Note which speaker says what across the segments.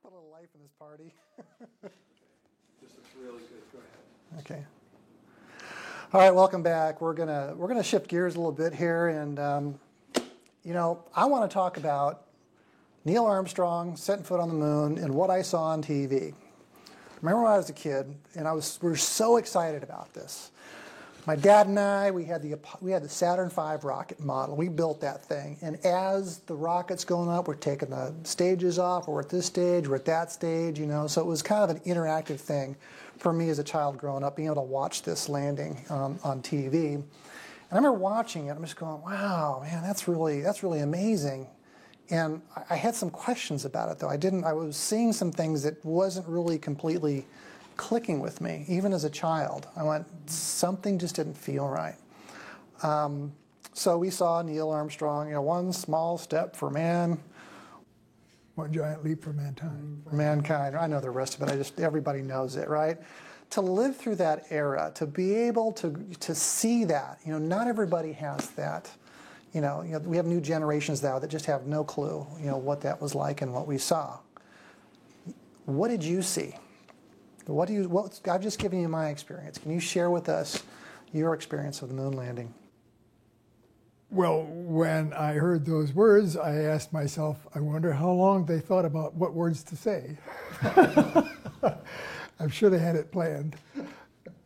Speaker 1: Put a little life in this party.
Speaker 2: This looks really good. Go ahead.
Speaker 1: Okay. All right, welcome back. We're gonna shift gears a little bit here, and I want to talk about Neil Armstrong setting foot on the moon and what I saw on TV. Remember when I was a kid, and we were so excited about this. My dad and I, we had the Saturn V rocket model. We built that thing, and as the rocket's going up, we're taking the stages off. We're at this stage, we're at that stage, So it was kind of an interactive thing for me as a child growing up, being able to watch this landing on TV. And I remember watching it. I'm just going, "Wow, man, that's really amazing." And I had some questions about it, though. I was seeing some things that wasn't really completely clicking with me, even as a child. I went, something just didn't feel right. So we saw Neil Armstrong, one small step for man.
Speaker 3: One giant leap for mankind.
Speaker 1: For mankind. I know the rest of it. Everybody knows it, right? To live through that era, to be able to see that, not everybody has that. We have new generations now that just have no clue, what that was like and what we saw. What did you see? I've just given you my experience. Can you share with us your experience of the moon landing?
Speaker 3: Well, when I heard those words, I asked myself, I wonder how long they thought about what words to say. I'm sure they had it planned.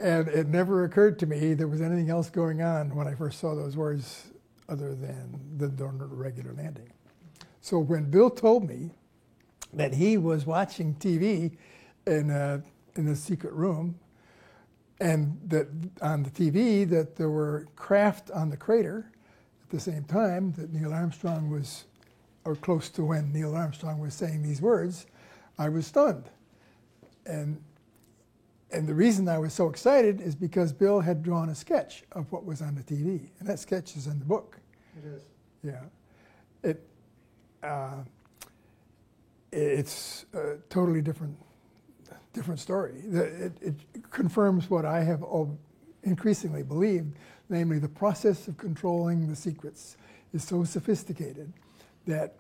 Speaker 3: And it never occurred to me there was anything else going on when I first saw those words other than the regular landing. So when Bill told me that he was watching TV in a secret room, and that on the TV that there were craft on the crater at the same time that Neil Armstrong was, or close to when Neil Armstrong was saying these words, I was stunned. And the reason I was so excited is because Bill had drawn a sketch of what was on the TV, and that sketch is in the book.
Speaker 1: It is.
Speaker 3: Yeah. It's a totally different story. It confirms what I have increasingly believed, namely the process of controlling the secrets is so sophisticated that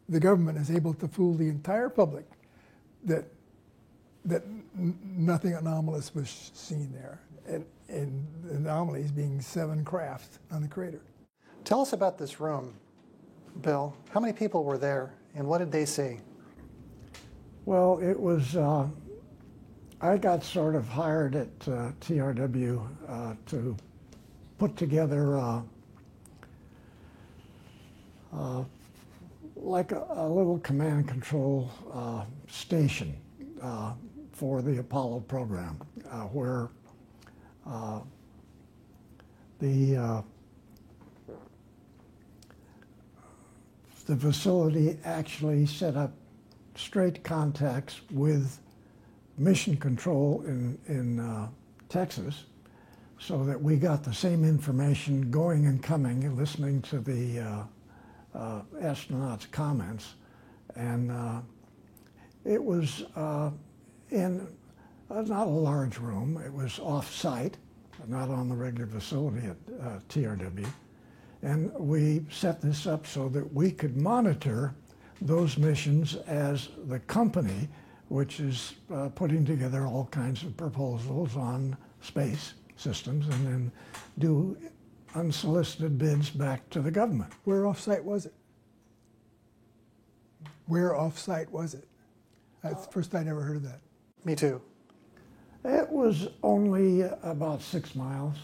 Speaker 3: the government is able to fool the entire public that nothing anomalous was seen there, and the anomalies being 7 craft on the crater.
Speaker 1: Tell us about this room, Bill. How many people were there, and what did they see?
Speaker 4: Well, it was, I got sort of hired at TRW to put together like a little command and control station for the Apollo program, where the facility actually set up straight contacts with mission control in Texas, so that we got the same information going and coming and listening to the astronauts' comments. And it was in not a large room. It was off-site, not on the regular facility at TRW. And we set this up so that we could monitor those missions as the company, which is putting together all kinds of proposals on space systems and then do unsolicited bids back to the government.
Speaker 3: Where off-site was it? Where off-site was it? That's the first I never heard of that.
Speaker 1: Me too.
Speaker 4: It was only about 6 miles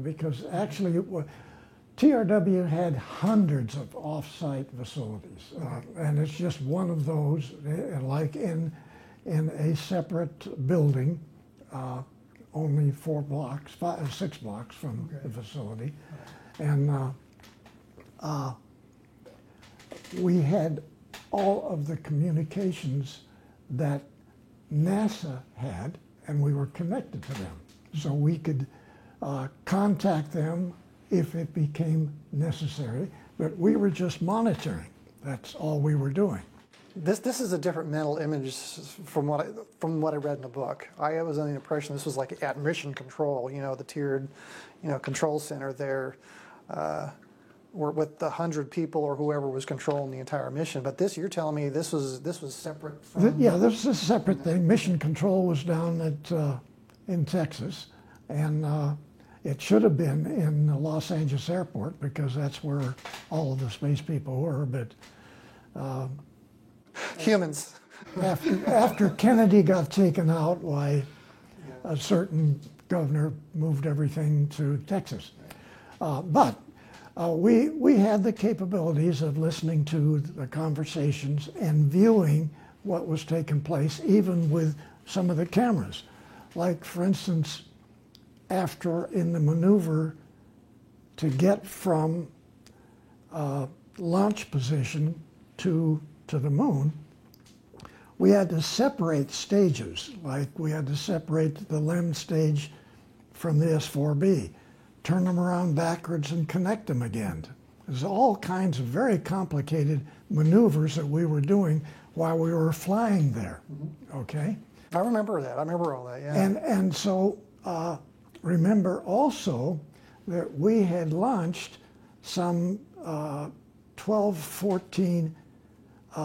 Speaker 4: because actually TRW had hundreds of off-site facilities, and it's just one of those, like in a separate building, only 6 blocks from the facility, and we had all of the communications that NASA had, and we were connected to them, so we could contact them if it became necessary, but we were just monitoring. That's all we were doing.
Speaker 1: This is a different mental image from what I read in the book. I was under the impression this was like at mission control, the tiered, control center there. were with the 100 people or whoever was controlling the entire mission. But this, you're telling me this was separate from.
Speaker 4: Yeah, this is a separate thing. Mission control was down at in Texas, and it should have been in the Los Angeles airport because that's where all of the space people were. But
Speaker 1: Humans.
Speaker 4: after Kennedy got taken out, why a certain governor moved everything to Texas. But we had the capabilities of listening to the conversations and viewing what was taking place, even with some of the cameras. Like, for instance, after in the maneuver to get from launch position to the moon, we had to separate stages. Like, we had to separate the LEM stage from the S4B, turn them around backwards and connect them again. There's all kinds of very complicated maneuvers that we were doing while we were flying there, okay?
Speaker 1: I remember that. I remember all that, yeah.
Speaker 4: And so remember also that we had launched some 12, 14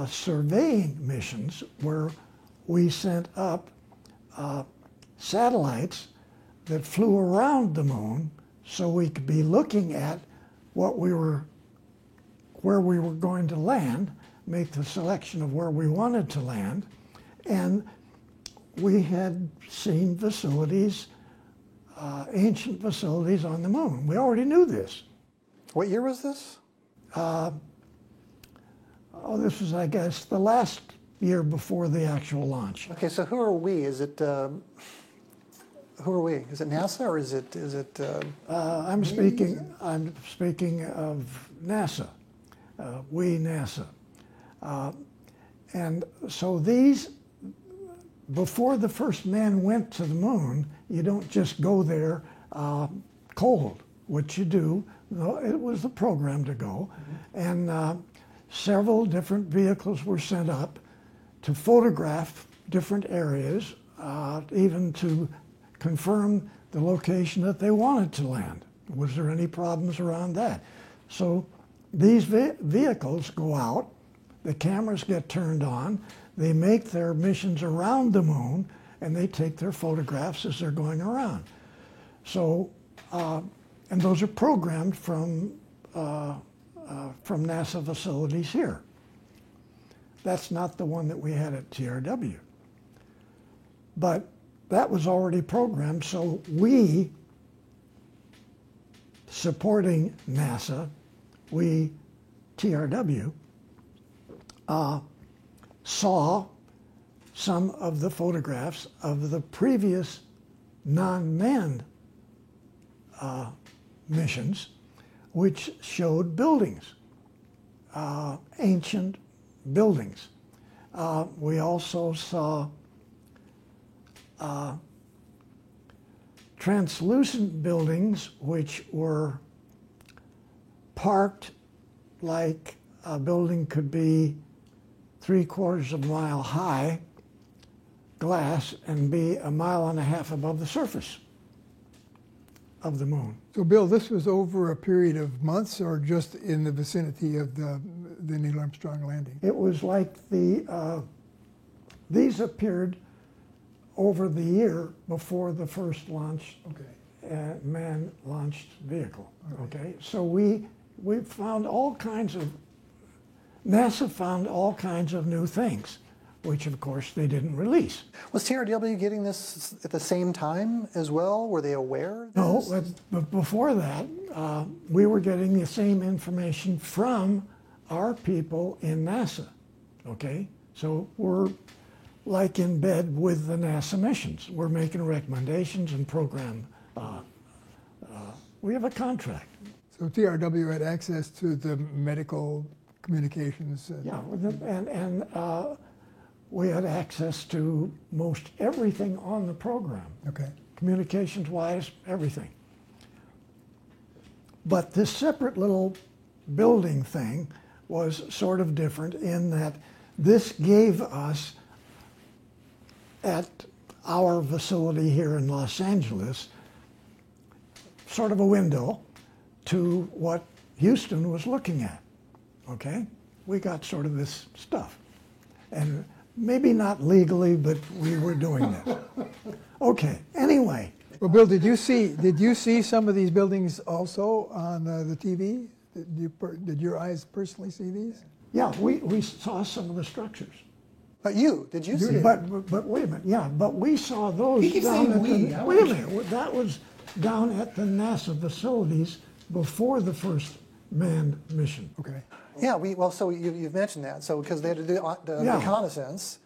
Speaker 4: surveying missions where we sent up satellites that flew around the moon so we could be looking at where we were going to land, make the selection of where we wanted to land, and we had seen facilities, ancient facilities on the moon. We already knew this.
Speaker 1: What year was this?
Speaker 4: This was, I guess, the last year before the actual launch.
Speaker 1: Okay, so who are we? Is it who are we? Is it NASA or is it?
Speaker 4: I'm speaking of NASA. We NASA, and so these. Before the first man went to the moon, you don't just go there cold. What you do, it was the program to go, and several different vehicles were sent up to photograph different areas, even to confirm the location that they wanted to land. Was there any problems around that? So these vehicles go out, the cameras get turned on, they make their missions around the moon, and they take their photographs as they're going around. So, and those are programmed from NASA facilities here. That's not the one that we had at TRW. But that was already programmed, so we, supporting NASA, we, TRW, saw some of the photographs of the previous non-manned missions, which showed buildings, ancient buildings. We also saw translucent buildings which were parked like a building could be 3/4 of a mile high glass and be 1.5 miles above the surface of the moon.
Speaker 3: So, Bill, this was over a period of months or just in the vicinity of the Neil Armstrong landing?
Speaker 4: It was like these appeared over the year before the first launch, man-launched vehicle. Okay, so we found all kinds of, NASA found all kinds of new things, which of course they didn't release.
Speaker 1: Was TRW getting this at the same time as well? Were they aware of
Speaker 4: No,
Speaker 1: this?
Speaker 4: but before that, we were getting the same information from our people in NASA, okay? So we're like in bed with the NASA missions. We're making recommendations and program. We have a contract.
Speaker 3: So TRW had access to the medical communications?
Speaker 4: Yeah, and we had access to most everything on the program.
Speaker 3: Okay.
Speaker 4: Communications-wise, everything. But this separate little building thing was sort of different in that this gave us, at our facility here in Los Angeles, sort of a window to what Houston was looking at. Okay? We got sort of this stuff. And maybe not legally, but we were doing this. Okay, anyway.
Speaker 3: Well, Bill, did you see some of these buildings also on the TV? Did your eyes personally see these?
Speaker 4: Yeah, we saw some of the structures.
Speaker 1: But did you see it?
Speaker 4: But wait a minute, yeah, but we saw those
Speaker 1: He keeps
Speaker 4: down
Speaker 1: saying
Speaker 4: at
Speaker 1: we.
Speaker 4: the, wait a minute, that was down at the NASA facilities before the first manned mission.
Speaker 3: Okay.
Speaker 1: Yeah, so you've mentioned that. So because they had to do the
Speaker 4: Yeah.
Speaker 1: reconnaissance,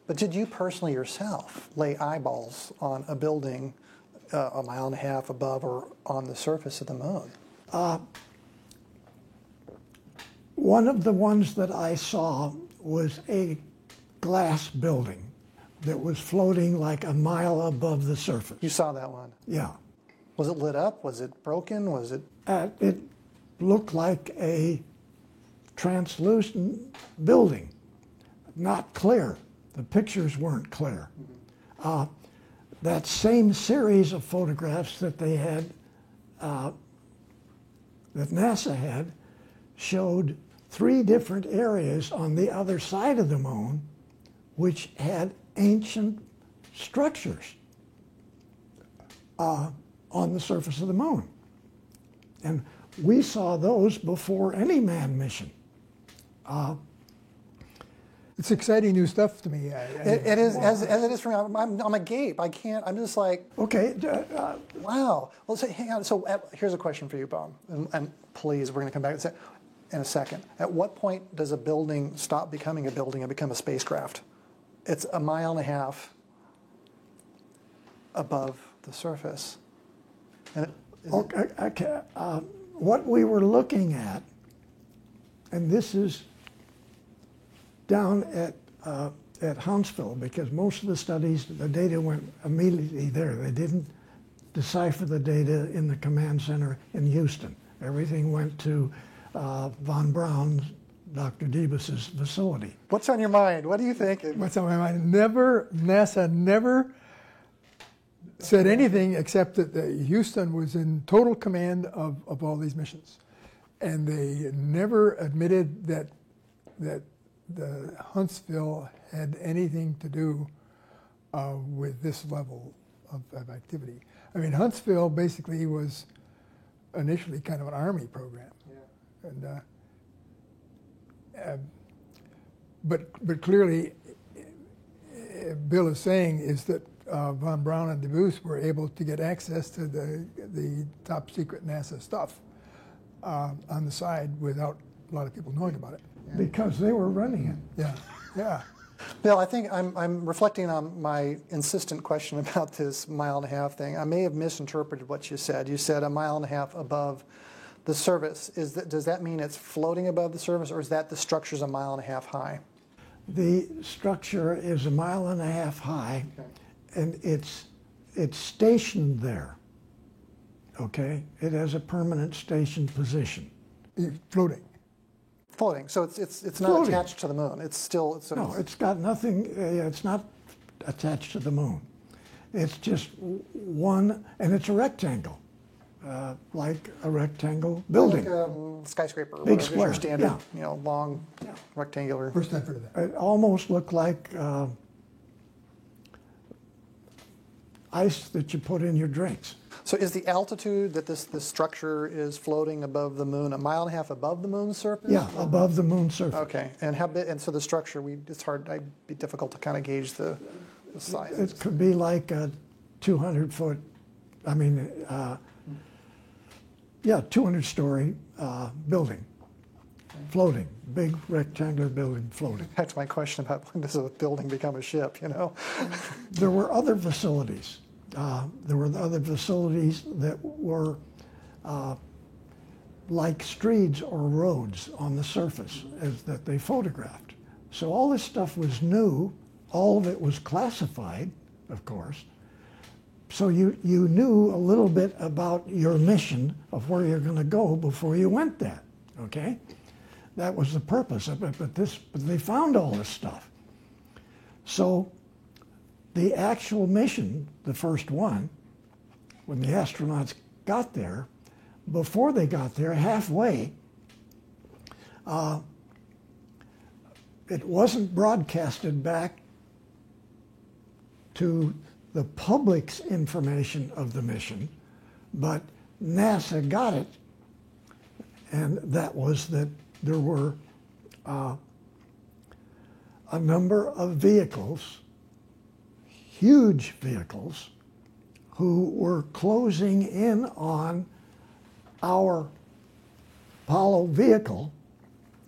Speaker 1: but did you personally yourself lay eyeballs on a building a mile and a half above or on the surface of the moon?
Speaker 4: One of the ones that I saw was a glass building that was floating like a mile above the surface.
Speaker 1: You saw that one.
Speaker 4: Yeah.
Speaker 1: Was it lit up? Was it broken? Was it?
Speaker 4: It looked like a translucent building, not clear. The pictures weren't clear. That same series of photographs that they had, that NASA had, showed 3 different areas on the other side of the moon which had ancient structures on the surface of the moon. And we saw those before any manned mission.
Speaker 3: It's exciting new stuff to me.
Speaker 1: It is as it is for me. I'm agape. I can't. I'm just like,
Speaker 4: Okay,
Speaker 1: wow. Well, so hang on. So here's a question for you, Bob, and please, we're going to come back in a second. At what point does a building stop becoming a building and become a spacecraft? It's a mile and a half above the surface. And
Speaker 4: okay, what we were looking at, and this is down at Huntsville, because most of the studies, the data went immediately there. They didn't decipher the data in the command center in Houston. Everything went to Von Braun's, Dr. Debus's facility.
Speaker 1: what's on your mind? What do you think?
Speaker 3: What's on my mind? NASA never said anything except that Houston was in total command of all these missions. And they never admitted that the Huntsville had anything to do with this level of activity. I mean, Huntsville basically was initially kind of an Army program. Yeah. And, but clearly, Bill is saying is that Von Braun and Debus were able to get access to the top secret NASA stuff on the side without a lot of people knowing about it.
Speaker 4: Because they were running it.
Speaker 3: Yeah, yeah.
Speaker 1: Bill, I think I'm reflecting on my insistent question about this mile and a half thing. I may have misinterpreted what you said. You said a mile and a half above the surface. Does that mean it's floating above the surface, or is that the structure's a mile and a half high?
Speaker 4: The structure is a mile and a half high, and it's stationed there. Okay, it has a permanent station position.
Speaker 3: Floating.
Speaker 1: Floating. So it's not
Speaker 4: Floating.
Speaker 1: attached to the moon.
Speaker 4: No, it's got nothing. It's not attached to the moon. It's just one, and it's a rectangle, like a rectangle building.
Speaker 1: like a skyscraper. Or
Speaker 4: Big
Speaker 1: whatever is your
Speaker 4: square,
Speaker 1: standard,
Speaker 4: yeah.
Speaker 1: long rectangular.
Speaker 3: First I've heard of that.
Speaker 4: It almost looked like ice that you put in your drinks.
Speaker 1: So is the altitude that this structure is floating above the moon a mile and a half above the moon's surface?
Speaker 4: Yeah, above the moon's surface.
Speaker 1: Okay, and how big? And so the structure, it'd be difficult to kind of gauge the size.
Speaker 4: It could be like a 200-foot, 200-story building, floating, big rectangular building floating.
Speaker 1: Back to my question about when does a building become a ship?
Speaker 4: There were other facilities. There were other facilities that were like streets or roads on the surface that they photographed. So all this stuff was new. All of it was classified, of course. So you knew a little bit about your mission of where you're going to go before you went there, okay? That was the purpose of it, but they found all this stuff. So the actual mission, the first one, when the astronauts got there, before they got there, halfway, It wasn't broadcasted back to the public's information of the mission, but NASA got it, and that was that there were a number of vehicles, huge vehicles, who were closing in on our Apollo vehicle,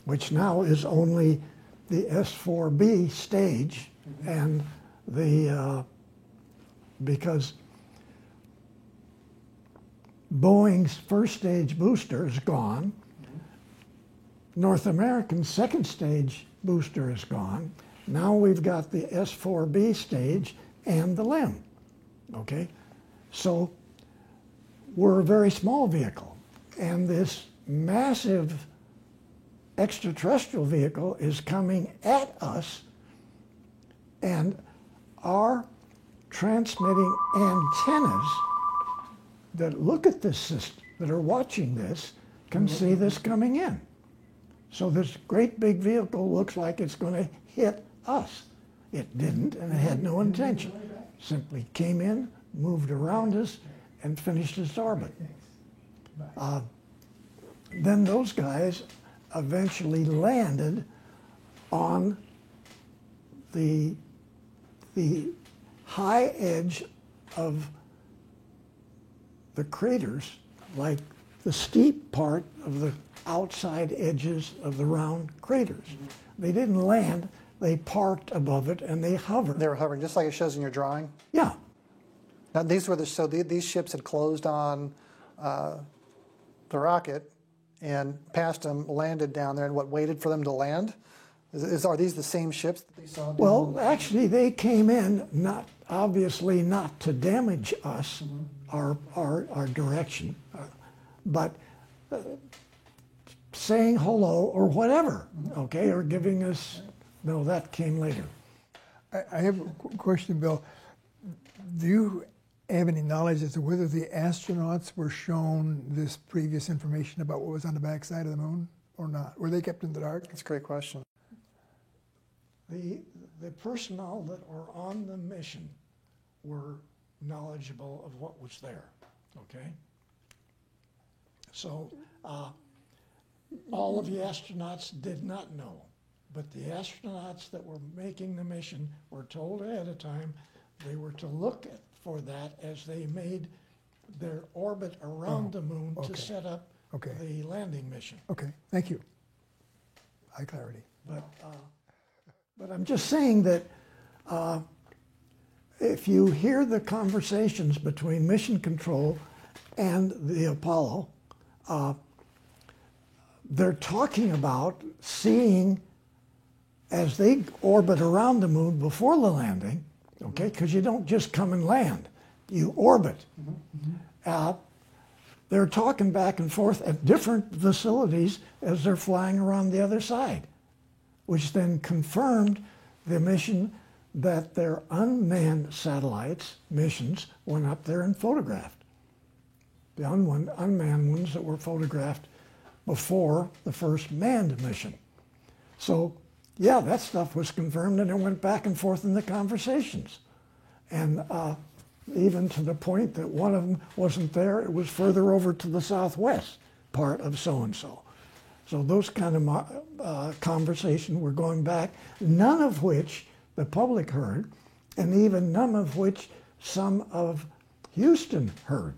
Speaker 4: which now is only the S-4B stage, and because Boeing's first stage booster is gone, North American's second stage booster is gone. Now we've got the S-4B stage and the LEM. Okay, so we're a very small vehicle, and this massive extraterrestrial vehicle is coming at us, and our transmitting antennas that look at this system, that are watching this, can see this coming in. So this great big vehicle looks like it's going to hit us. It didn't, and it had no intention. Simply came in, moved around us, and finished its orbit. Then those guys eventually landed on the high edge of the craters, like the steep part of the outside edges of the round craters. They didn't land, they parked above it and they hovered.
Speaker 1: They were hovering, just like it shows in your drawing.
Speaker 4: Yeah.
Speaker 1: Now these were these ships had closed on the rocket and passed them, landed down there, and waited for them to land? Are these the same ships that they saw?
Speaker 4: Well, actually, they came in obviously not to damage us, our direction, but saying hello or whatever, okay, or giving us. No, that came later.
Speaker 3: I have a question, Bill. Do you have any knowledge as to whether the astronauts were shown this previous information about what was on the backside of the moon or not? Were they kept in the dark?
Speaker 1: That's a great question.
Speaker 4: The personnel that were on the mission were knowledgeable of what was there, okay? So all of the astronauts did not know, but the astronauts that were making the mission were told ahead of time they were to look for that as they made their orbit around the moon to set up the landing mission.
Speaker 3: Okay, thank you. High clarity.
Speaker 4: But I'm just saying that if you hear the conversations between Mission Control and the Apollo, they're talking about seeing as they orbit around the moon before the landing, okay, because you don't just come and land, you orbit. They're talking back and forth at different facilities as they're flying around the other side, which then confirmed the mission that their unmanned satellites missions went up there and photographed. The unmanned ones that were photographed before the first manned mission. So, yeah, that stuff was confirmed, and it went back and forth in the conversations. And even to the point that one of them wasn't there, it was further over to the southwest part of so-and-so. So those kind of conversations were going back, none of which the public heard, and even none of which some of Houston heard,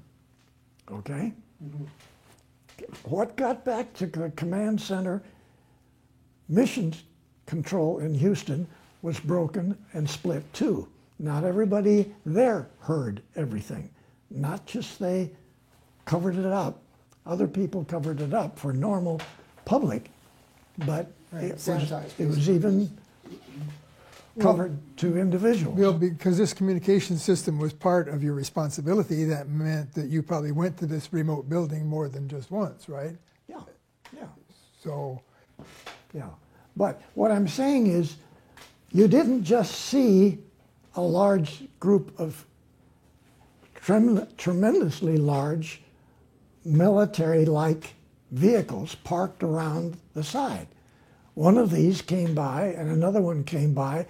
Speaker 4: okay? What got back to the command center, Mission Control in Houston was broken and split too. Not everybody there heard everything. Not just they covered it up. Other people covered it up for normal public, but it was even covered to individuals.
Speaker 3: Bill, because this communication system was part of your responsibility, that meant that you probably went to this remote building more than just once, right?
Speaker 4: Yeah, yeah.
Speaker 3: So,
Speaker 4: yeah. But what I'm saying is, you didn't just see a large group of tremendously large military-like vehicles parked around the side. One of these came by, and another one came by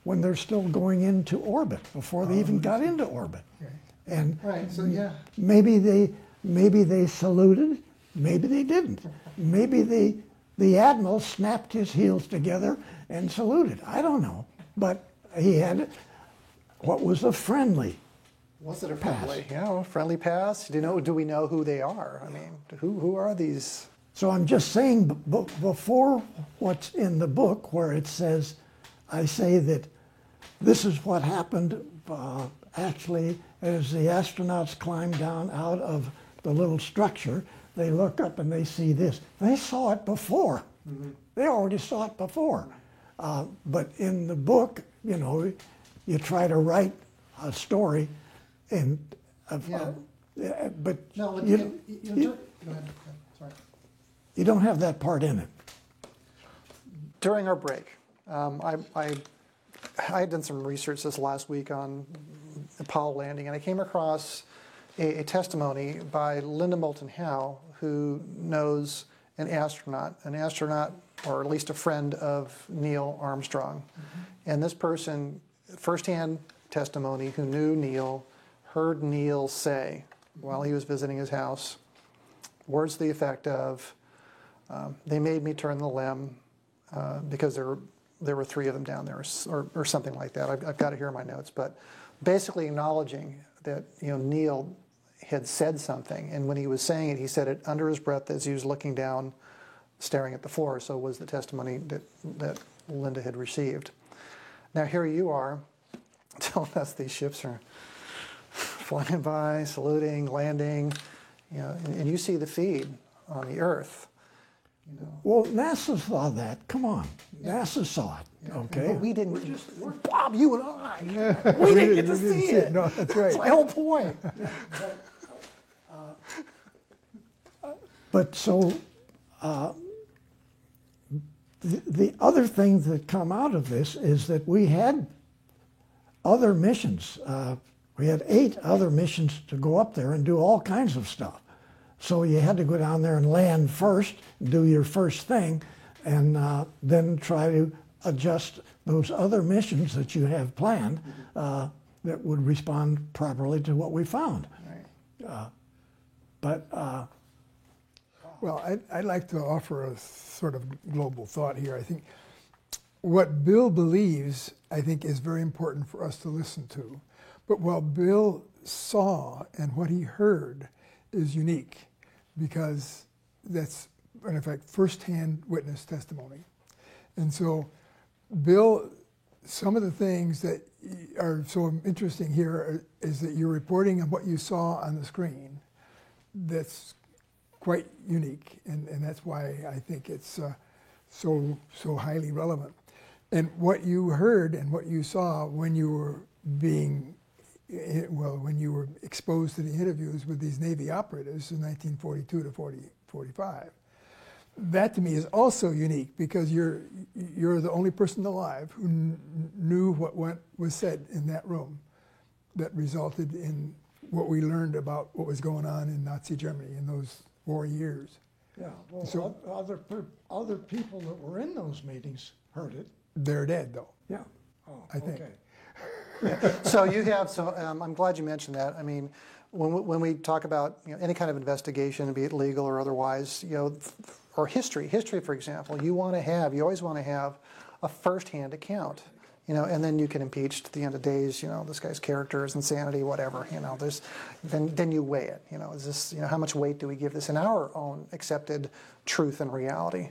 Speaker 4: when they're still going into orbit, before they even got into orbit. And
Speaker 1: Right. So yeah.
Speaker 4: maybe they saluted, maybe they didn't. Maybe the admiral snapped his heels together and saluted. I don't know, but he had what was a friendly.
Speaker 1: Was it a
Speaker 4: pass.
Speaker 1: friendly? Yeah, friendly pass. Do we know who they are? I mean, who are these?
Speaker 4: So I'm just saying, before what's in the book, where it says, I say that this is what happened actually as the astronauts climbed down out of the little structure. They look up and they see this. They saw it before. Mm-hmm. They already saw it before. But in the book, you try to write a story, and but
Speaker 1: No,
Speaker 4: you
Speaker 1: go ahead. Sorry.
Speaker 4: you don't have that part in it.
Speaker 1: During our break, I had done some research this last week on Apollo landing, and I came across a testimony by Linda Moulton Howe, who knows an astronaut, or at least a friend of Neil Armstrong. Mm-hmm. And this person, firsthand testimony, who knew Neil, heard Neil say while he was visiting his house, words to the effect of, they made me turn the limb because there were three of them down there, or something like that. I've got it here in my notes, but basically acknowledging that Neil had said something, and when he was saying it, he said it under his breath as he was looking down, staring at the floor. So was the testimony that Linda had received. Now here you are, telling us these ships are flying by, saluting, landing, and you see the feed on the Earth.
Speaker 4: Well, NASA saw that. Come on, NASA saw it.
Speaker 1: Yeah.
Speaker 4: Okay,
Speaker 1: But we didn't. Bob, you and I, we didn't get to see it.
Speaker 3: No, that's right.
Speaker 1: That's my whole point.
Speaker 4: But so the other thing that come out of this is that we had other missions. We had 8 other missions to go up there and do all kinds of stuff. So you had to go down there and land first, do your first thing, and then try to adjust those other missions that you have planned that would respond properly to what we found.
Speaker 1: Right.
Speaker 3: Well, I'd like to offer a sort of global thought here. I think what Bill believes, I think, is very important for us to listen to. But what Bill saw and what he heard is unique, because that's, in effect, firsthand witness testimony. And so, Bill, some of the things that are so interesting here is that you're reporting on what you saw on the screen. That's quite unique, and that's why I think it's so highly relevant. And what you heard and what you saw when you were when you were exposed to the interviews with these Navy operatives in 1942 to 45, that to me is also unique, because you're the only person alive who knew what was said in that room that resulted in what we learned about what was going on in Nazi Germany in those 4 years.
Speaker 4: Yeah. Well,
Speaker 3: So-
Speaker 4: other people that were in those meetings heard it.
Speaker 3: They're dead, though.
Speaker 4: Yeah. Oh,
Speaker 3: I think.
Speaker 4: Okay.
Speaker 1: So you have. So I'm glad you mentioned that. I mean, when we talk about any kind of investigation, be it legal or otherwise, or history, for example, you always want to have a first-hand account, and then you can impeach at the end of days, this guy's character, his insanity, whatever, then you weigh it. Is this, how much weight do we give this in our own accepted truth and reality?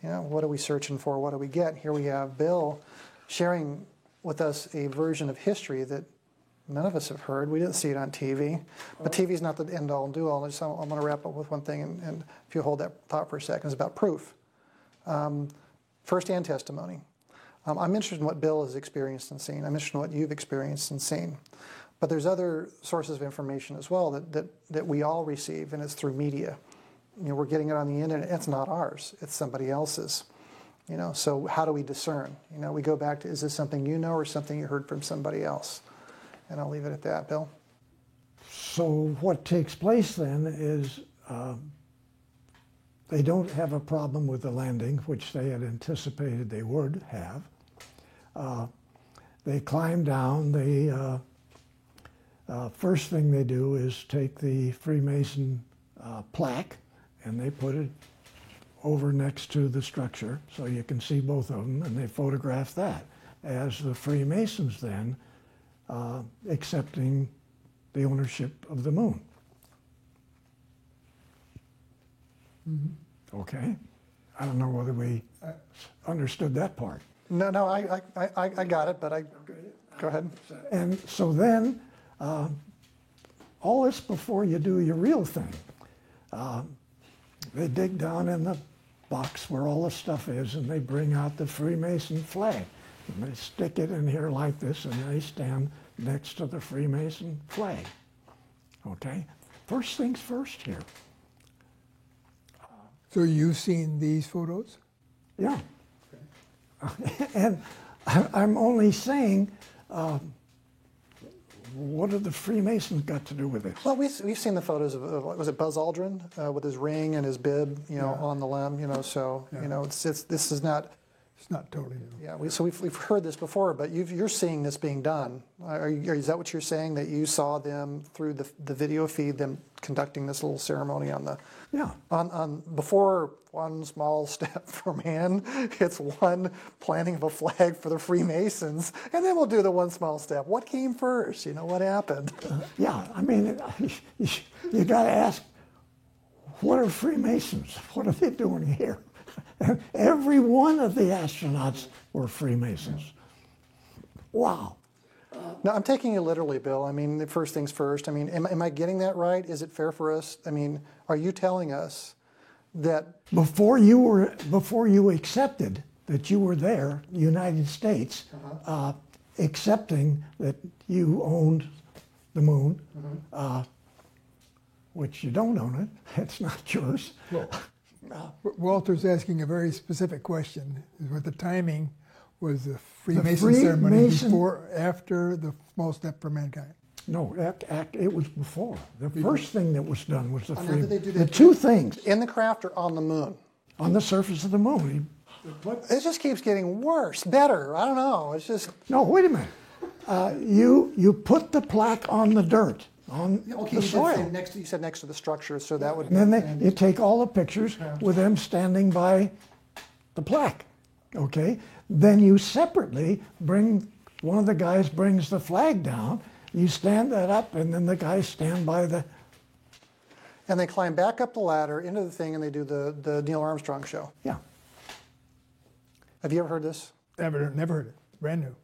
Speaker 1: What are we searching for? What do we get? Here we have Bill sharing with us a version of history that none of us have heard. We didn't see it on TV. But TV is not the end-all and do-all. I'm going to wrap up with one thing, and if you hold that thought for a second, it's about proof. First-hand testimony. I'm interested in what Bill has experienced and seen. I'm interested in what you've experienced and seen. But there's other sources of information as well that we all receive, and it's through media. We're getting it on the internet. It's not ours. It's somebody else's. So how do we discern? We go back to, is this something you know or something you heard from somebody else? And I'll leave it at that. Bill?
Speaker 4: So what takes place then is they don't have a problem with the landing, which they had anticipated they would have. They climb down. They first thing they do is take the Freemason plaque and they put it over next to the structure so you can see both of them, and they photograph that as the Freemasons then accepting the ownership of the moon.
Speaker 3: Mm-hmm.
Speaker 4: Okay? I don't know whether we understood that part.
Speaker 1: No, no, I got it, but go ahead.
Speaker 4: And so then, all this before you do your real thing. They dig down in the box where all the stuff is, and they bring out the Freemason flag. And they stick it in here like this, and they stand next to the Freemason flag. Okay? First things first here.
Speaker 3: So you've seen these photos?
Speaker 4: Yeah. And I'm only saying, what have the Freemasons got to do with it?
Speaker 1: Well, we've seen the photos of was it Buzz Aldrin with his ring and his bib, on the limb, so this is not.
Speaker 3: It's not totally new.
Speaker 1: Yeah, we've heard this before, but you're seeing this being done. Is that what you're saying, that you saw them through the video feed, them conducting this little ceremony on the?
Speaker 4: Yeah.
Speaker 1: On before one small step for man, it's one planting of a flag for the Freemasons, and then we'll do the one small step. What came first? What happened?
Speaker 4: Yeah, I mean, you got to ask, what are Freemasons? What are they doing here? Every one of the astronauts were Freemasons. Wow.
Speaker 1: No, I'm taking you literally, Bill. I mean, the first things first. I mean, am I getting that right? Is it fair for us? I mean, are you telling us that
Speaker 4: before you accepted that you were there, the United States, accepting that you owned the moon, which you don't own it, it's not yours.
Speaker 3: Walter's asking a very specific question. What the timing was the Freemason ceremony before, after the small step for mankind?
Speaker 4: No, it was before. The first thing that was done was the
Speaker 1: now, did they do
Speaker 4: the
Speaker 1: that
Speaker 4: two things
Speaker 1: in the craft or on the moon?
Speaker 4: on the surface of the moon.
Speaker 1: It just keeps getting worse, better. I don't know. It's just
Speaker 4: No, wait a minute. You put the plaque on the dirt, on the soil.
Speaker 1: You said next to the structure, so that would.
Speaker 4: And then you take all the pictures with them standing by the plaque, okay? Then you separately one of the guys brings the flag down, you stand that up, and then the guys stand by the...
Speaker 1: And they climb back up the ladder into the thing, and they do the Neil Armstrong show.
Speaker 4: Yeah.
Speaker 1: Have you ever heard this?
Speaker 3: Never heard it. Brand new.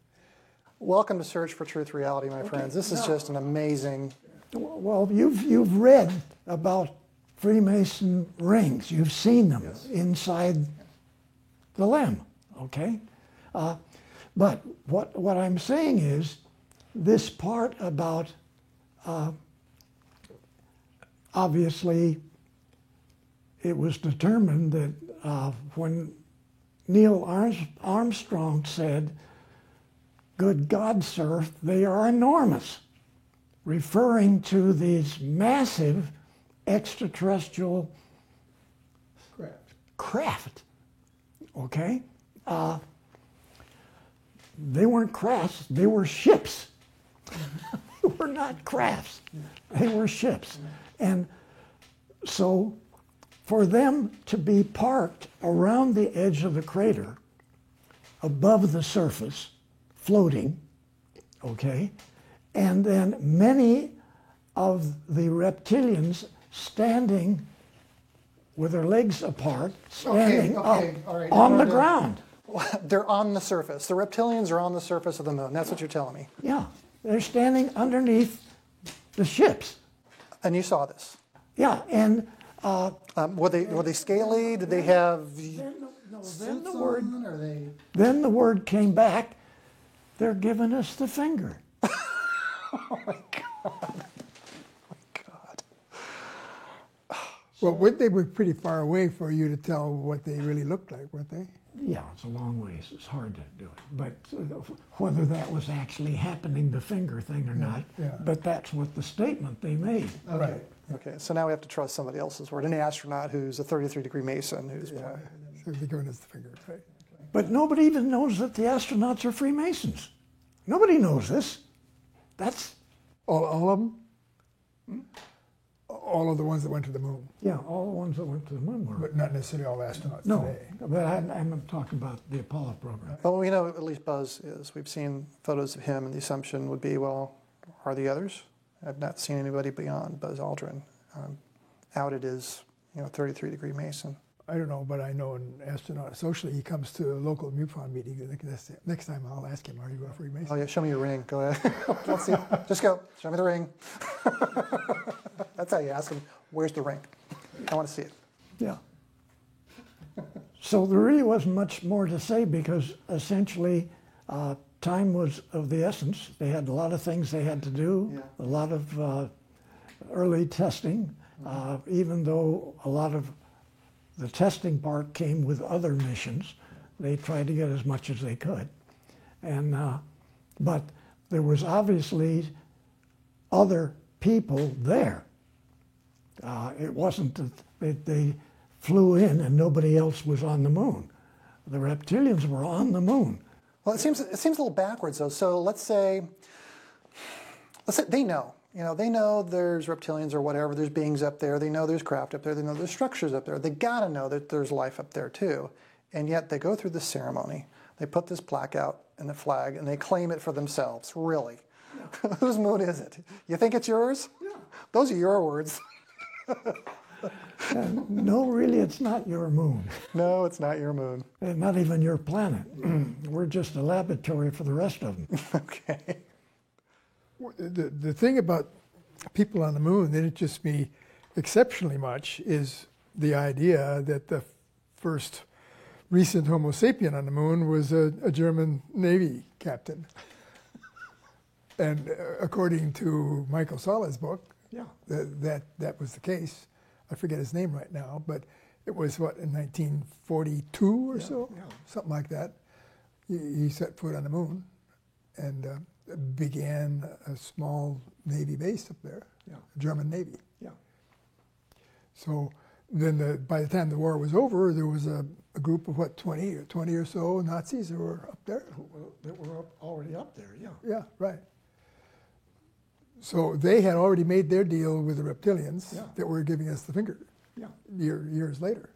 Speaker 1: Welcome to Search for Truth Reality, my friends. This is just an amazing...
Speaker 4: Well, you've read about Freemason rings. You've seen them inside the limb, okay? But what I'm saying is this part about obviously it was determined that when Neil Armstrong said, "Good God, sir, they are enormous," referring to these massive extraterrestrial craft, okay? They weren't crafts, they were ships. They were not crafts, they were ships. And so for them to be parked around the edge of the crater, above the surface, floating, okay, and then many of the reptilians standing with their legs apart, standing up on the ground.
Speaker 1: They're on the surface. The reptilians are on the surface of the moon. That's what you're telling me.
Speaker 4: Yeah, they're standing underneath the ships.
Speaker 1: And you saw this.
Speaker 4: Yeah, and
Speaker 1: were they scaly? Did they have?
Speaker 4: then the word came back. They're giving us the finger.
Speaker 1: Oh my God!
Speaker 3: Well, they were pretty far away for you to tell what they really looked like, weren't they?
Speaker 4: Yeah, it's a long ways. It's hard to do it. But whether that was actually happening, the finger thing or not, but that's what the statement they made.
Speaker 1: Okay. Okay, so now we have to trust somebody else's word. An astronaut who's a 33-degree Mason who's
Speaker 3: Yeah, so they're giving us the finger, right?
Speaker 4: But nobody even knows that the astronauts are Freemasons. Nobody knows this. That's,
Speaker 3: All of them? All of the ones that went to the moon,
Speaker 4: yeah, all the ones that went to the moon were.
Speaker 3: but not necessarily all astronauts
Speaker 4: No,
Speaker 3: today.
Speaker 4: but I'm talking about the Apollo program.
Speaker 1: Well, we know at least Buzz is. We've seen photos of him, and the assumption would be, well, are the others? I've not seen anybody beyond Buzz Aldrin outed as, 33-degree Mason.
Speaker 3: I don't know, but I know an astronaut socially, he comes to local MUFON meetings. I think next time I'll ask him, are you a Freemason?
Speaker 1: Oh yeah, show me your ring. Go ahead. Let's see. Just go. Show me the ring. That's how you ask them. Where's the ring? I want to see it.
Speaker 4: Yeah. So there really wasn't much more to say because essentially time was of the essence. They had a lot of things they had to do,
Speaker 1: Yeah.
Speaker 4: a lot of early testing, even though a lot of the testing part came with other missions. They tried to get as much as they could. And, but there was obviously other people there. It wasn't that they flew in and nobody else was on the moon. The reptilians were on the moon.
Speaker 1: Well, it seems a little backwards though. So let's say they know. They know there's reptilians or whatever. There's beings up there. They know there's craft up there. They know there's structures up there. They gotta know that there's life up there too. And yet they go through this ceremony. They put this plaque out and the flag, and they claim it for themselves. Really? Yeah. Whose moon is it? You think it's yours? Yeah. Those are your words.
Speaker 4: No, really, it's not your moon.
Speaker 1: No, it's not your moon.
Speaker 4: And not even your planet. We're just a laboratory for the rest of them.
Speaker 1: Okay.
Speaker 3: The thing about people on the moon that interests me exceptionally much is the idea that the first recent Homo sapien on the moon was a German Navy captain. And according to Michael Sala's book,
Speaker 4: Yeah.
Speaker 3: that was the case. I forget his name right now, but it was, what, in 1942 or so?
Speaker 4: Yeah.
Speaker 3: Something like that. He set foot on the moon and began a small Navy base up there,
Speaker 4: Yeah.
Speaker 3: German Navy.
Speaker 4: Yeah.
Speaker 3: So then by the time the war was over, there was a group of, what, 20 or so Nazis who were up there.
Speaker 4: That were already up there, yeah.
Speaker 3: Yeah, right. So they had already made their deal with the reptilians
Speaker 4: Yeah.
Speaker 3: that were giving us the finger
Speaker 4: Yeah.
Speaker 3: years later.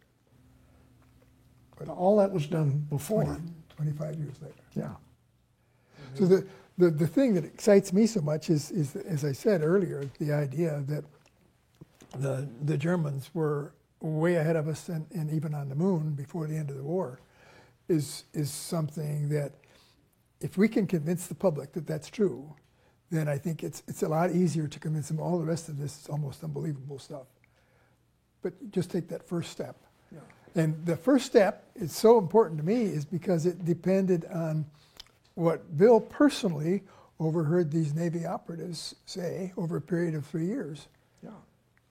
Speaker 4: But all that was done before.
Speaker 3: 25 years later.
Speaker 4: Yeah.
Speaker 3: So the thing that excites me so much is, as I said earlier, the idea that the Germans were way ahead of us and even on the moon before the end of the war is something that if we can convince the public that that's true, then I think it's a lot easier to convince them all the rest of this is almost unbelievable stuff. But just take that first step.
Speaker 4: Yeah.
Speaker 3: And the first step is so important to me is because it depended on what Bill personally overheard these Navy operatives say over a period of 3 years
Speaker 4: Yeah.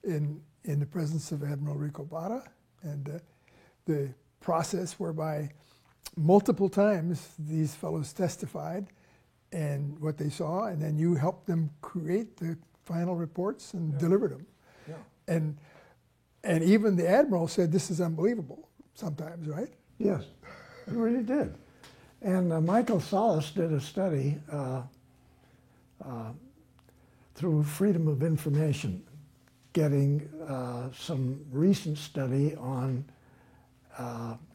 Speaker 3: in the presence of Admiral Rico Bada, and the process whereby multiple times these fellows testified and what they saw, and then you helped them create the final reports and delivered them.
Speaker 4: Yeah.
Speaker 3: And even the Admiral said this is unbelievable sometimes, right?
Speaker 4: Yes, it really did. And Michael Salas did a study through Freedom of Information, getting some recent study on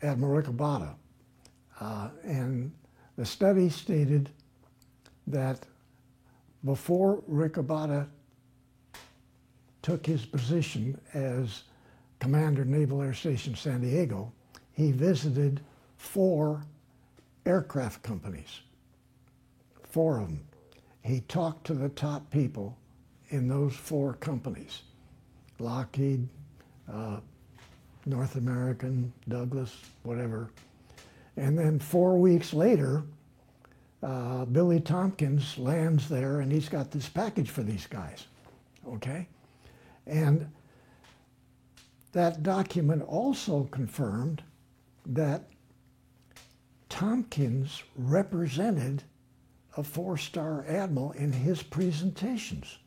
Speaker 4: Admiral Ricobata. And the study stated that before Ricobata took his position as Commander Naval Air Station San Diego, he visited 4 aircraft companies, 4 of them. He talked to the top people in those 4 companies, Lockheed, North American, Douglas, whatever. And then 4 weeks later, Billy Tompkins lands there and he's got this package for these guys, okay? And that document also confirmed that Tompkins represented a 4-star admiral in his presentations.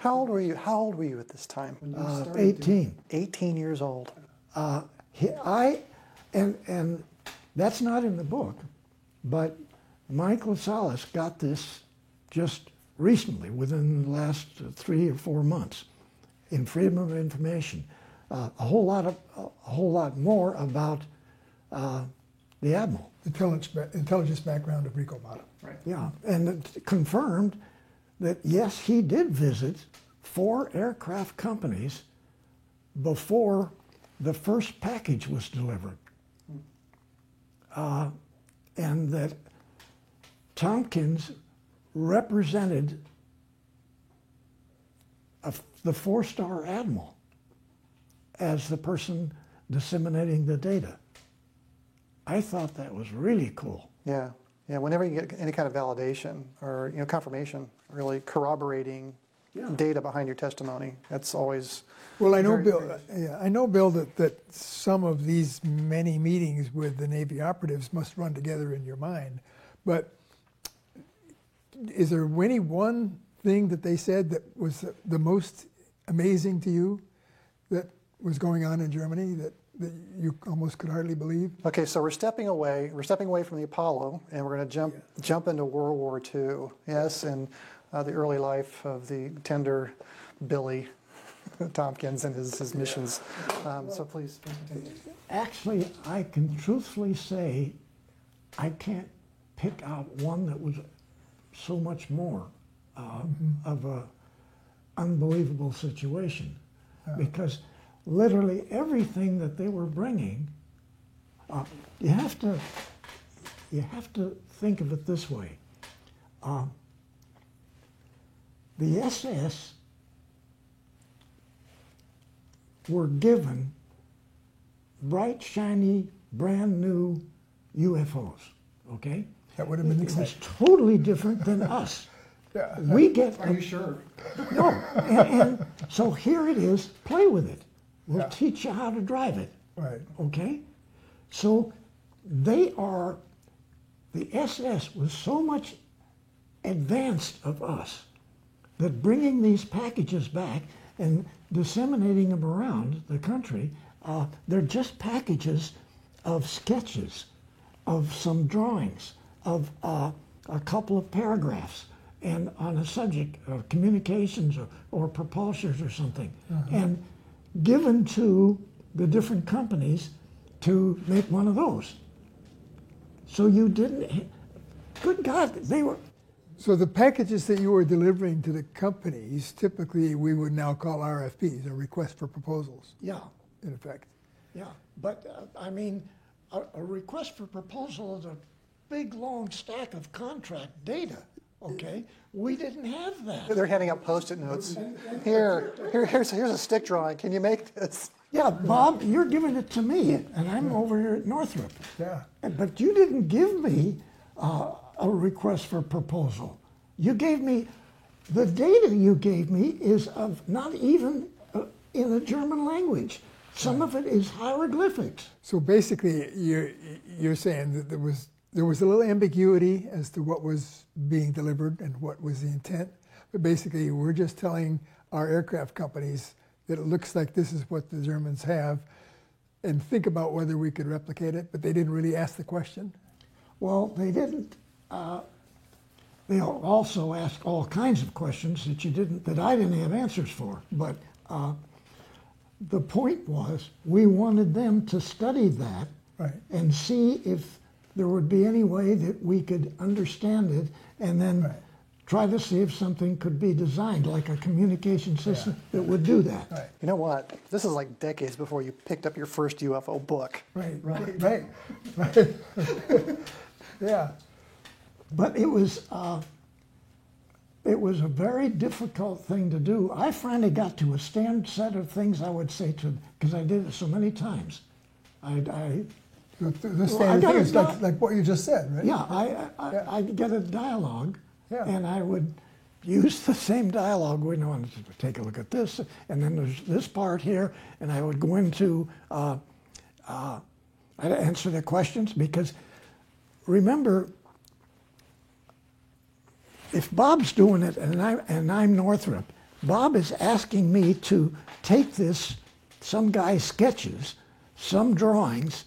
Speaker 1: How old were you? How old were you at this time?
Speaker 4: 18.
Speaker 1: 18 years old.
Speaker 4: And that's not in the book, but Mike Lascelles got this just recently, within the last 3 or 4 months, in Freedom of Information. A whole lot more about the Admiral.
Speaker 3: Intelligence background of Rico Bottom.
Speaker 2: Right.
Speaker 4: Yeah, and it confirmed that yes, he did visit 4 aircraft companies before the first package was delivered. And that Tompkins represented the 4-star admiral as the person disseminating the data. I thought that was really cool.
Speaker 1: Yeah, yeah. Whenever you get any kind of validation or confirmation, really corroborating data behind your testimony, that's always.
Speaker 3: Well, I know,
Speaker 1: very
Speaker 3: Bill.
Speaker 1: great.
Speaker 3: Yeah, I know, Bill, that some of these many meetings with the Navy operatives must run together in your mind. But is there any one thing that they said that was the most amazing to you that was going on in Germany that you almost could hardly believe?
Speaker 1: Okay, so we're stepping away. We're stepping away from the Apollo, and we're going to jump into World War II. Yes, and the early life of the tender Billy Tompkins and his missions. So please continue.
Speaker 4: Actually, I can truthfully say I can't pick out one that was so much more of a unbelievable situation, because literally everything that they were bringing, you have to think of it this way. The SS were given bright, shiny, brand new UFOs, okay?
Speaker 3: That would have been
Speaker 4: It was
Speaker 3: exciting.
Speaker 4: totally different than us.
Speaker 3: Yeah.
Speaker 4: We get
Speaker 2: Are you sure?
Speaker 4: no, and so here it is. Play with it. We'll
Speaker 3: Yeah.
Speaker 4: teach you how to drive it.
Speaker 3: Right.
Speaker 4: Okay, so the SS was so much advanced of us that bringing these packages back and disseminating them around the country, they're just packages of sketches, of some drawings, of a couple of paragraphs, and on a subject of communications or propulsors or something, and given to the different companies to make one of those. So you didn't, good God, they were,
Speaker 3: So the packages that you were delivering to the companies, typically we would now call RFPs, a request for proposals,
Speaker 4: yeah,
Speaker 3: in effect.
Speaker 4: yeah. But I mean, a request for proposal is a big, long stack of contract data, okay? We didn't have that.
Speaker 1: They're handing out Post-it notes. Here's a stick drawing. Can you make this?
Speaker 4: Yeah, Bob, you're giving it to me, and I'm over here at Northrop.
Speaker 3: Yeah.
Speaker 4: But you didn't give me a request for proposal. You gave me, the data you gave me is of not even in the German language. Some of it is hieroglyphics.
Speaker 3: So basically, you're saying that there was a little ambiguity as to what was being delivered and what was the intent, but basically we're just telling our aircraft companies that it looks like this is what the Germans have, and think about whether we could replicate it, but they didn't really ask the question.
Speaker 4: Well, they didn't. They also asked all kinds of questions that I didn't have answers for. But the point was, we wanted them to study that
Speaker 3: Right.
Speaker 4: and see if there would be any way that we could understand it, and then
Speaker 3: Right.
Speaker 4: try to see if something could be designed, like a communication system that would do that.
Speaker 3: Right.
Speaker 1: You know what? This is like decades before you picked up your first UFO book.
Speaker 3: Right. Yeah.
Speaker 4: But it was a very difficult thing to do. I finally got to a standard set of things I would say to, because I did it so many times.
Speaker 3: The standard
Speaker 4: got
Speaker 3: thing
Speaker 4: it
Speaker 3: is
Speaker 4: done.
Speaker 3: like what you just said, right?
Speaker 4: Yeah, I'd get a dialogue,
Speaker 3: Yeah.
Speaker 4: and I would use the same dialogue. We know, take a look at this, and then there's this part here, and I would go into, I'd answer the questions, because remember, if Bob's doing it and I'm Northrop, Bob is asking me to take this, some guy's sketches, some drawings,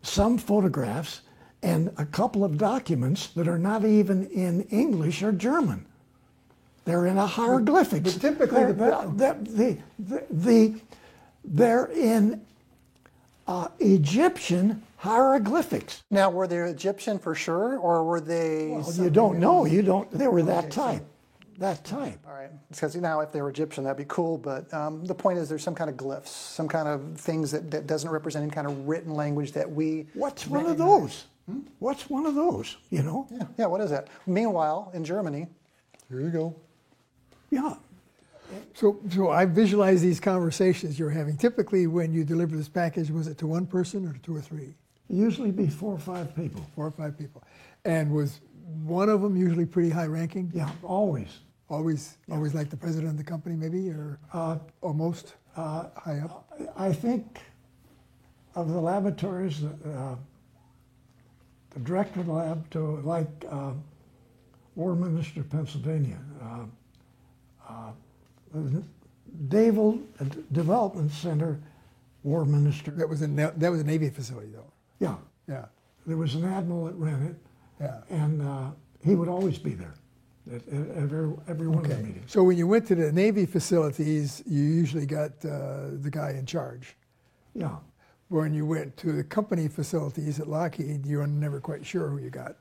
Speaker 4: some photographs, and a couple of documents that are not even in English or German. They're in a hieroglyphics.
Speaker 3: But typically
Speaker 4: they're in Egyptian hieroglyphics.
Speaker 1: Now, were they Egyptian for sure, or were they?
Speaker 4: Well, you don't know. You don't. They were that type. That type.
Speaker 1: All right, because now if they were Egyptian, that'd be cool. But the point is, there's some kind of glyphs, some kind of things that doesn't represent any kind of written language that we.
Speaker 4: What's one of those? What's one of those? You know?
Speaker 1: Yeah. What is that? Meanwhile, in Germany, here you go.
Speaker 4: Yeah.
Speaker 3: So I visualize these conversations you're having. Typically, when you deliver this package, was it to one person or to two or three?
Speaker 4: Usually be 4 or 5 people.
Speaker 3: 4 or 5 people. And was one of them usually pretty high ranking?
Speaker 4: Yeah, always.
Speaker 3: Always like the president of the company, maybe, or most high up?
Speaker 4: I think of the laboratories, the director of the lab, to like Warminster, Pennsylvania, Naval Development Center, Warminster.
Speaker 3: That was a Navy facility, though.
Speaker 4: Yeah.
Speaker 3: Yeah.
Speaker 4: There was an admiral that ran it,
Speaker 3: Yeah.
Speaker 4: and he would always be there at every one of the meetings.
Speaker 3: So when you went to the Navy facilities, you usually got the guy in charge.
Speaker 4: Yeah.
Speaker 3: When you went to the company facilities at Lockheed, you were never quite sure who you got.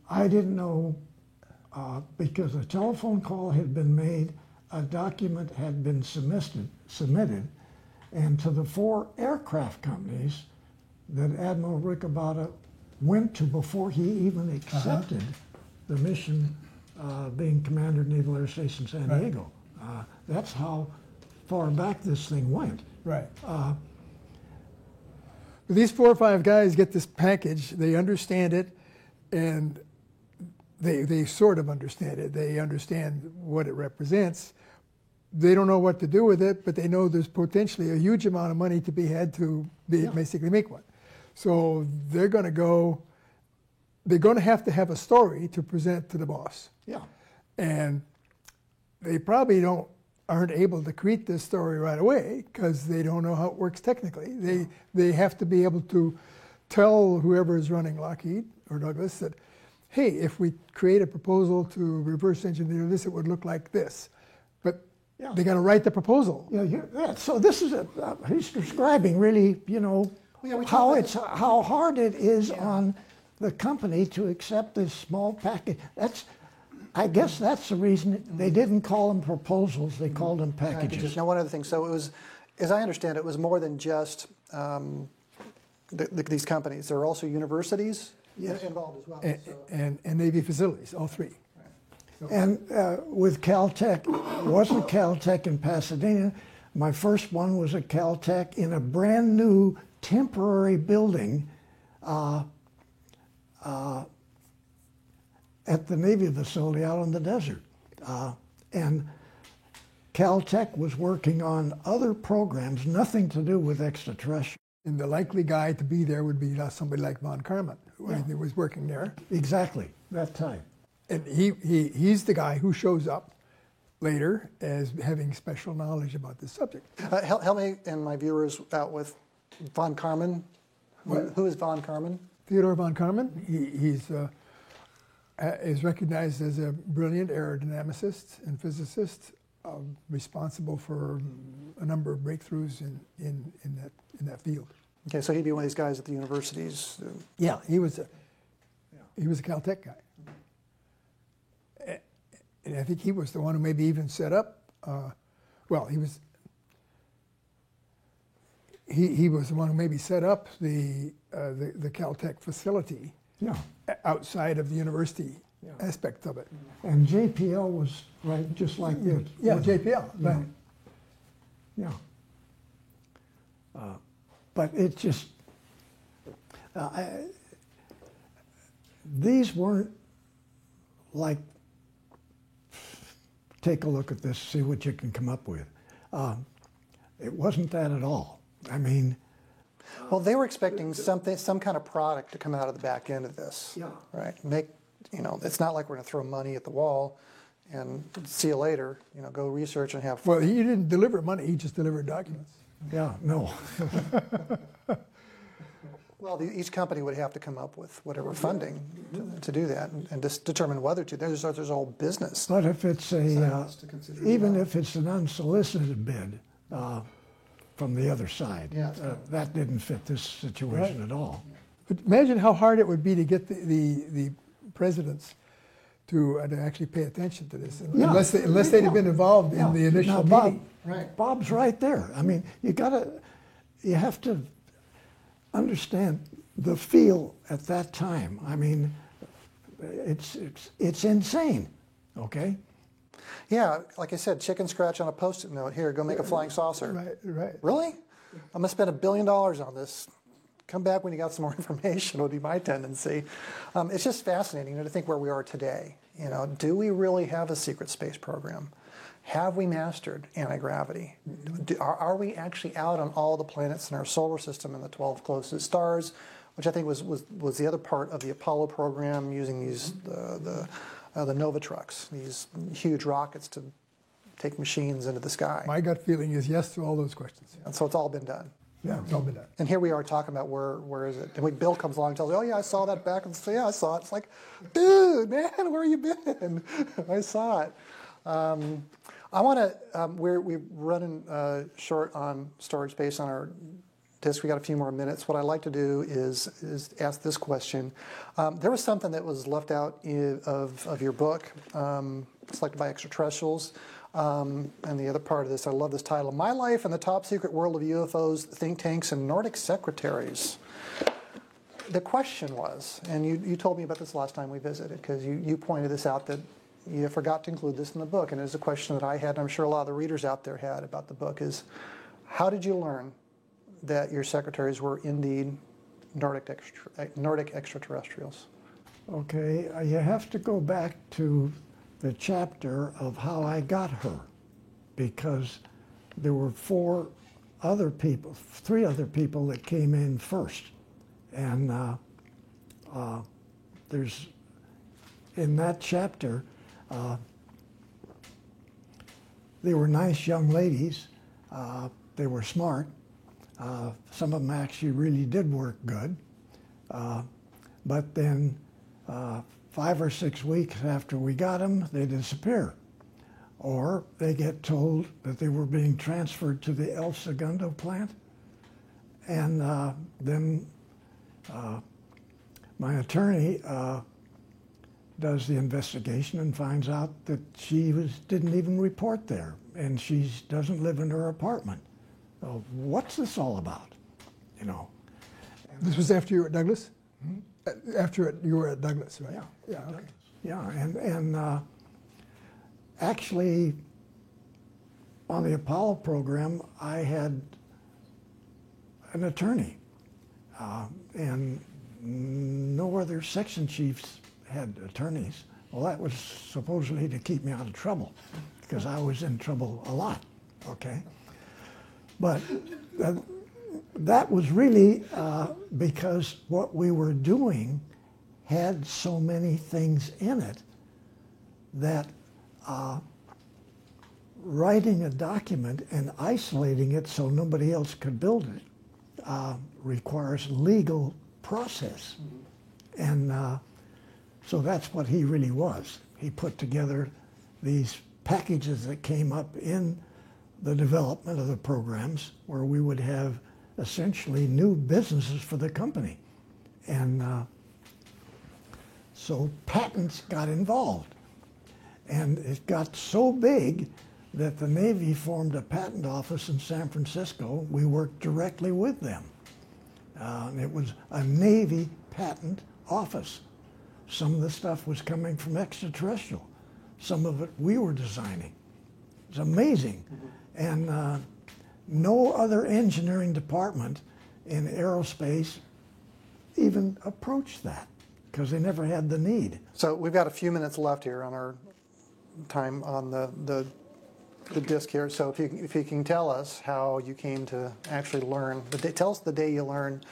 Speaker 4: I didn't know because a telephone call had been made, a document had been submitted, and to the 4 aircraft companies that Admiral Ricabata went to before he even accepted the mission being Commander of Naval Air Station San Diego. That's how far back this thing went.
Speaker 3: Right. But these 4 or 5 guys get this package, they understand it, and they sort of understand it. They understand what it represents. They don't know what to do with it, but they know there's potentially a huge amount of money to be had to basically make one. So they're going to have a story to present to the boss.
Speaker 4: Yeah.
Speaker 3: And they probably aren't able to create this story right away because they don't know how it works technically. They have to be able to tell whoever is running Lockheed or Douglas that, hey, if we create a proposal to reverse engineer this, it would look like this. But they got to write the proposal.
Speaker 4: Yeah. So this is he's describing really, how hard it is on the company to accept this small package. I guess that's the reason they didn't call them proposals; they called them packages.
Speaker 1: Now, one other thing. So it was, as I understand it, was more than just these companies. There are also universities involved as well.
Speaker 3: And Navy facilities, all 3.
Speaker 4: And with Caltech, it wasn't Caltech in Pasadena. My first one was at Caltech in a brand new temporary building at the Navy facility out in the desert. And Caltech was working on other programs, nothing to do with extraterrestrial.
Speaker 3: And the likely guy to be there would be somebody like von Karman, who was working there.
Speaker 4: Exactly, that type.
Speaker 3: And he's the guy who shows up later as having special knowledge about this subject.
Speaker 1: Help me and my viewers out with von Karman. Who is von Karman?
Speaker 3: Theodore von Karman. He's is recognized as a brilliant aerodynamicist and physicist, responsible for a number of breakthroughs in that field.
Speaker 1: Okay, so he'd be one of these guys at the universities.
Speaker 3: Yeah, he was a Caltech guy. And I think he was the one who maybe even set up. He was the one who maybe set up the Caltech facility outside of the university aspect of it.
Speaker 4: And JPL was right, just like this.
Speaker 3: Yeah, JPL. Right.
Speaker 4: Yeah. But it just these weren't like, take a look at this, see what you can come up with. It wasn't that at all. I mean,
Speaker 1: well, they were expecting some kind of product to come out of the back end of this.
Speaker 4: Yeah.
Speaker 1: Right. It's not like we're going to throw money at the wall and see you later. Go research and have fun.
Speaker 3: Well, he didn't deliver money; he just delivered documents.
Speaker 4: Yeah, no.
Speaker 1: Well, each company would have to come up with whatever funding to do that, and just determine whether to. There's a whole business.
Speaker 4: But if it's
Speaker 1: Sides to consider
Speaker 4: even
Speaker 1: as
Speaker 4: if it's an unsolicited bid from the other side,
Speaker 1: Yeah.
Speaker 4: that didn't fit this situation at all.
Speaker 3: But imagine how hard it would be to get the presidents to actually pay attention to this,
Speaker 4: Yeah.
Speaker 3: unless they'd have been involved in the initial
Speaker 4: Now, Bob,
Speaker 3: meeting.
Speaker 1: Right.
Speaker 4: Bob's right there. I mean, you have to understand the feel at that time. I mean, it's insane. Okay.
Speaker 1: Yeah, like I said, chicken scratch on a Post-it note. Here, go make a flying saucer.
Speaker 3: Right.
Speaker 1: Really? I'm going to spend $1 billion on this. Come back when you got some more information would be my tendency. It's just fascinating to think where we are today. Do we really have a secret space program? Have we mastered anti-gravity? Are we actually out on all the planets in our solar system and the 12 closest stars, which I think was the other part of the Apollo program, using these the Nova trucks, these huge rockets to take machines into the sky.
Speaker 3: My gut feeling is yes to all those questions.
Speaker 1: And so it's all been done.
Speaker 3: Yeah, it's all been done.
Speaker 1: And here we are talking about where is it? And when Bill comes along and tells me, oh yeah, I saw that back, and say, yeah, I saw it. It's like, dude, man, where you been? I saw it. I want to. We're running short on storage space on our disk. We got a few more minutes. What I'd like to do is ask this question. There was something that was left out of your book, Selected by Extraterrestrials. And the other part of this, I love this title: My Life in the Top Secret World of UFOs, Think Tanks, and Nordic Secretaries. The question was, and you told me about this last time we visited, because you pointed this out, that you forgot to include this in the book, and it's a question that I had, and I'm sure a lot of the readers out there had about the book, is how did you learn that your secretaries were indeed Nordic extraterrestrials?
Speaker 4: Okay, you have to go back to the chapter of how I got her, because there were three other people that came in first. And there's, in that chapter, they were nice young ladies. They were smart. Some of them actually really did work good. But then 5 or 6 weeks after we got them, they disappear. Or they get told that they were being transferred to the El Segundo plant. And then my attorney does the investigation and finds out that she didn't even report there, and she doesn't live in her apartment. So what's this all about?
Speaker 3: This was after you were at Douglas? After you were at Douglas, right?
Speaker 4: Yeah.
Speaker 3: Yeah, okay.
Speaker 4: Yeah, and actually, on the Apollo program, I had an attorney, and no other section chiefs had attorneys. Well, that was supposedly to keep me out of trouble, because I was in trouble a lot, okay? But that was really because what we were doing had so many things in it that writing a document and isolating it so nobody else could build it requires legal process. And so that's what he really was. He put together these packages that came up in the development of the programs, where we would have essentially new businesses for the company. And so patents got involved. And it got so big that the Navy formed a patent office in San Francisco. We worked directly with them. It was a Navy patent office. Some of the stuff was coming from extraterrestrial. Some of it we were designing. It's amazing. And no other engineering department in aerospace even approached that, because they never had the need.
Speaker 1: So we've got a few minutes left here on our time on the disc here. So if you can tell us how you came to actually learn, tell us the day you learned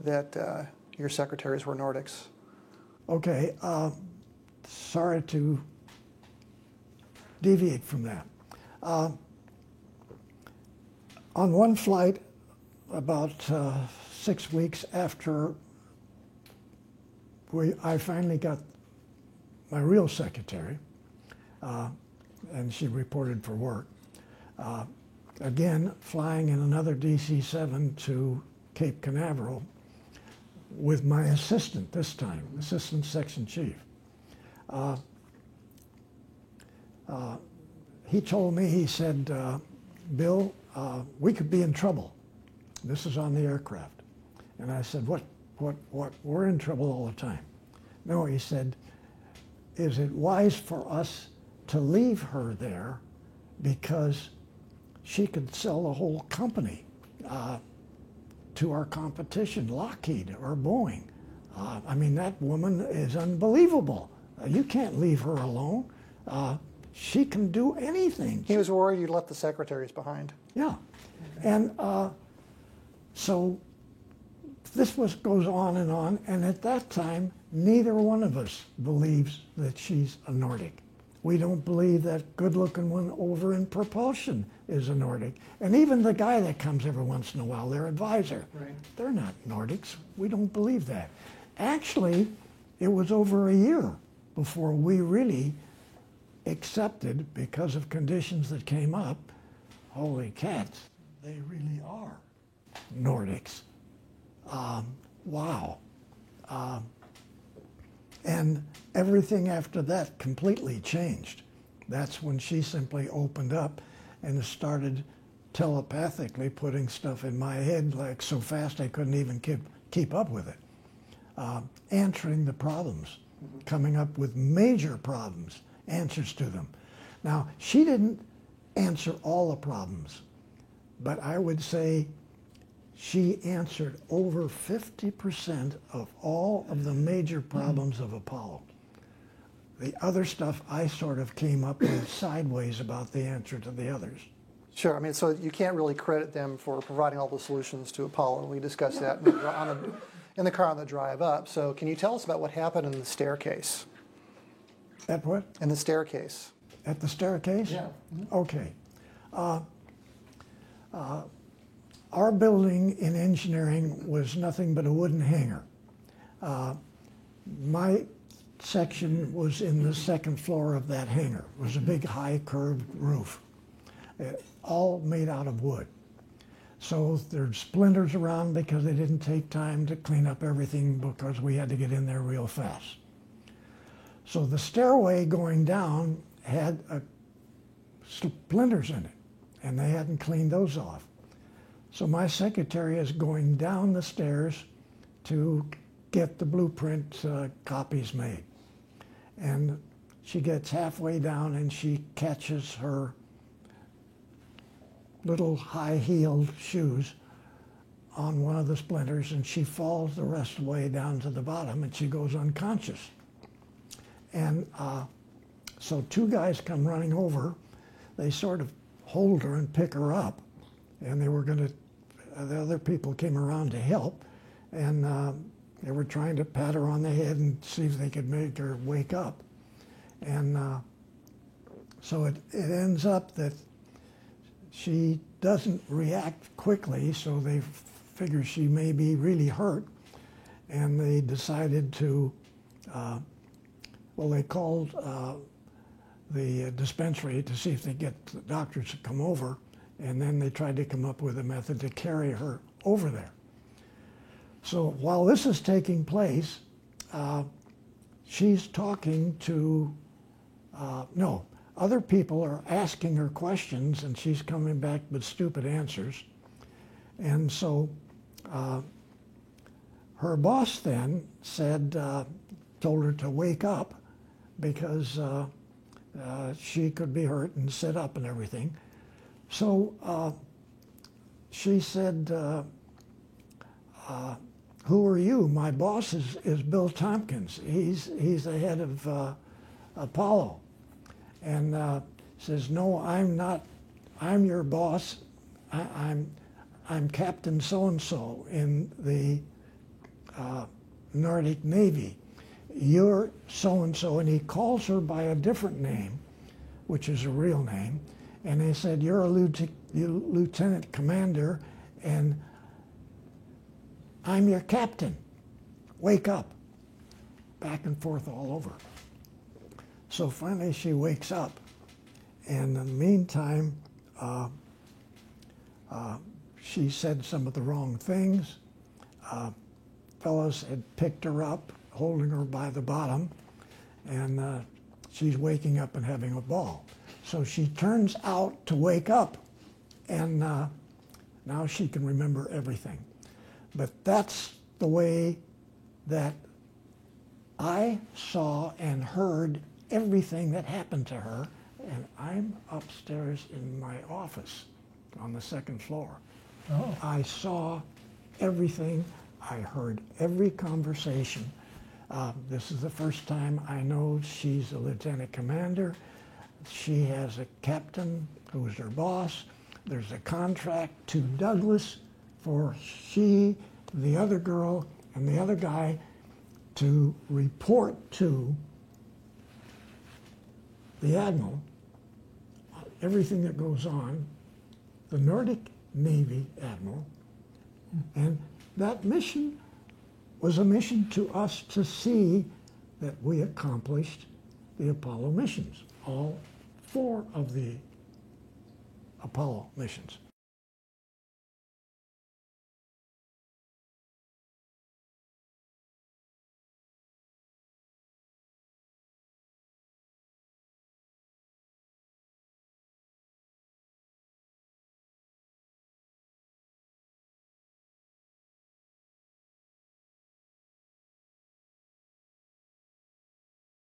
Speaker 1: that your secretaries were Nordics.
Speaker 4: Okay, sorry to deviate from that. On one flight, about 6 weeks after I finally got my real secretary, and she reported for work, again, flying in another DC-7 to Cape Canaveral with my assistant this time, assistant section chief. He told me, he said, Bill, we could be in trouble. This is on the aircraft. And I said, what? We're in trouble all the time. No, he said, is it wise for us to leave her there because she could sell the whole company to our competition, Lockheed or Boeing? I mean, that woman is unbelievable. You can't leave her alone. She can do anything.
Speaker 1: He was worried you'd left the secretaries behind.
Speaker 4: Yeah. And so this goes on, and at that time, neither one of us believes that she's a Nordic. We don't believe that good-looking one over in propulsion is a Nordic. And even the guy that comes every once in a while, their advisor,
Speaker 1: Right.
Speaker 4: They're not Nordics. We don't believe that. Actually, it was over a year before we really accepted, because of conditions that came up, holy cats, they really are Nordics. Wow. And everything after that completely changed. That's when she simply opened up and started telepathically putting stuff in my head, like so fast I couldn't even keep up with it. Answering the problems, coming up with major problems, answers to them. Now, she didn't answer all the problems, but I would say she answered over 50% of all of the major problems of Apollo. The other stuff I sort of came up with sideways about the answer to the others.
Speaker 1: Sure. I mean, so you can't really credit them for providing all the solutions to Apollo. We discussed that in the car on the drive up. So can you tell us about what happened in the staircase?
Speaker 4: At what?
Speaker 1: In the staircase.
Speaker 4: At the staircase?
Speaker 1: Yeah.
Speaker 4: Okay. Our building in engineering was nothing but a wooden hangar. My section was in the second floor of that hangar. It was a big high curved roof, all made out of wood. So there's splinters around because they didn't take time to clean up everything because we had to get in there real fast. So the stairway going down had splinters in it, and they hadn't cleaned those off. So my secretary is going down the stairs to get the blueprint copies made. And she gets halfway down and she catches her little high-heeled shoes on one of the splinters, and she falls the rest of the way down to the bottom, and she goes unconscious. And so two guys come running over. They sort of hold her and pick her up, and they were going to, the other people came around to help, and they were trying to pat her on the head and see if they could make her wake up. And so it ends up that she doesn't react quickly, so they figure she may be really hurt, and they decided to, well, they called the dispensary to see if they get the doctors to come over, and then they tried to come up with a method to carry her over there. So while this is taking place, she's talking to, other people are asking her questions, and she's coming back with stupid answers. And so her boss then said, told her to wake up because she could be hurt and sit up and everything. So she said, who are you? My boss is Bill Tompkins. He's the head of Apollo. And says, no, I'm not. I'm your boss. I'm Captain so-and-so in the Nordic Navy. You're so-and-so, and he calls her by a different name, which is a real name, and they said, "You're a lieutenant commander, and I'm your captain. Wake up." Back and forth all over. So finally she wakes up, and in the meantime, she said some of the wrong things. Fellows had picked her up, holding her by the bottom, and she's waking up and having a ball. So she turns out to wake up, and now she can remember everything. But that's the way that I saw and heard everything that happened to her, and I'm upstairs in my office on the second floor.
Speaker 3: Oh.
Speaker 4: I saw everything. I heard every conversation. This is the first time I know she's a lieutenant commander. She has a captain who is her boss. There's a contract to Douglas for she, the other girl, and the other guy to report to the Admiral everything that goes on, the Nordic Navy Admiral, and that mission was a mission to us to see that we accomplished the Apollo missions, all 4 of the Apollo missions.